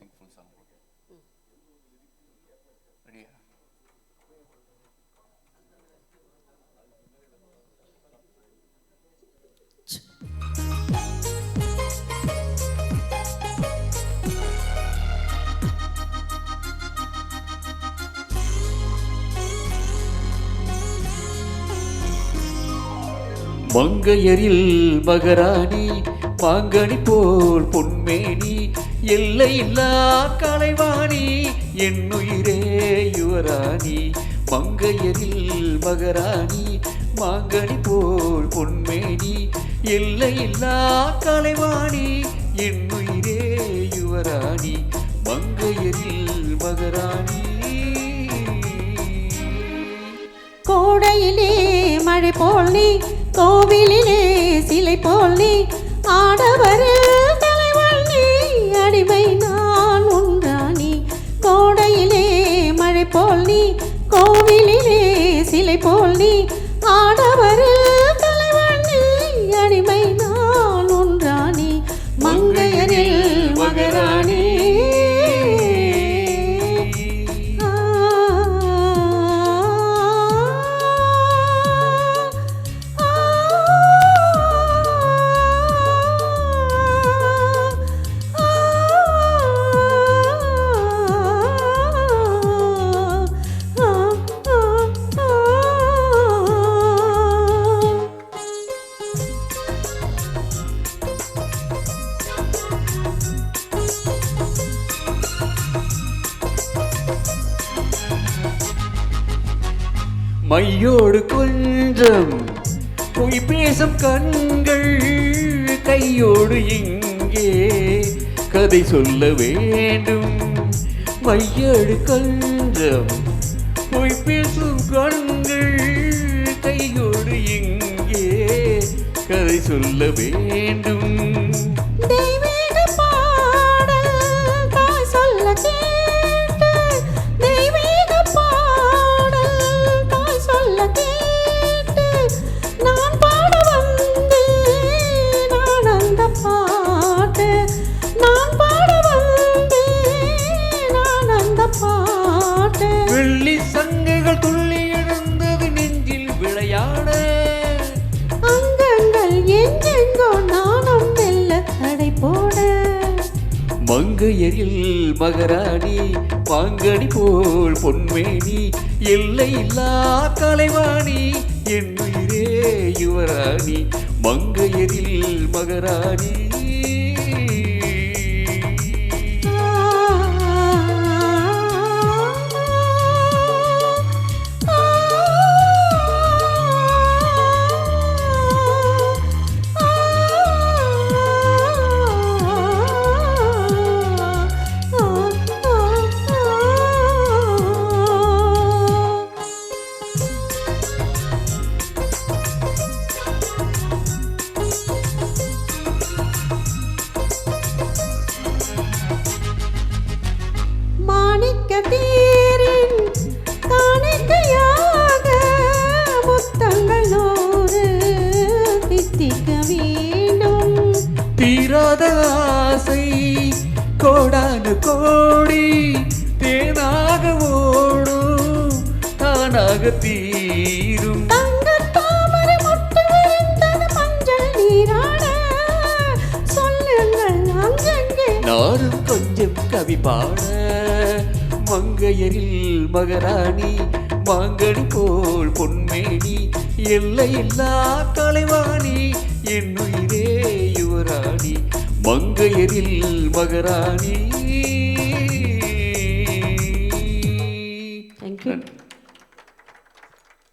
sing full song. Ready? மங்கையரில் மகராணி மாங்கனி போல் பொன்மேனி எல்லையில்லா கலைவாணி என்னுயிரே யுவராணி. மங்கையரில் மகராணி மாங்கனி போல் பொன்மேனி எல்லையில்லா கலைவாணி என்னுயிரே யுவராணி. மங்கையரில் மகராணி. கோடையிலே மழை போல் நீ, கோவிலிலே சிலை போல் நீ, ஆடவர் தலைவன் நீ, அடிமை நான் உன்றானி. கோடையிலே மழை போல் நீ, கோவிலிலே சிலை போல் நீ, ஆடவர் தலைவன் நீ, அடிமை நான் உன்றானி. மங்கையரில் மகராணி. மையோடு கொஞ்சம் பொய் பேசும் கண்கள் கையோடு இங்கே கதை சொல்ல வேண்டும். மையோடு கொஞ்சம் பொய் பேசும் கண்கள் கையோடு இங்கே கதை சொல்ல வேண்டும். வெள்ளி சங்கைகள் துள்ளி எழுந்தது நெஞ்சில் விளையாட, அங்கங்கள் எங்கெங்கோ நாணம் வெல்ல தடை போட. மங்கையரில் மகராணி மாங்கனி போல் பொன்மேனி எல்லையில்லா கலைவாணி என்னுயிரே யுவராணி. மங்கையரில் மகராணி. தேரின் காணிக்கையாக முத்தங்கள் நூறு தித்திக்க வேண்டும். தீராத ஆசை கோடான கோடி தேனாக ஓடும் தானாக தீரும். தங்கத்தாமரை மொட்டு விரிந்தது மஞ்சள் நீராட. சொல்லுங்கள் அங்கங்கே நானும் கொஞ்சம் கவி பாட. மங்கையரில் மகராணி மாங்கனி போல் பொன்மேனி எல்லையில்லா கலைவாணி என்னுயிரே யுவராணி. மங்கையரில் மகராணி.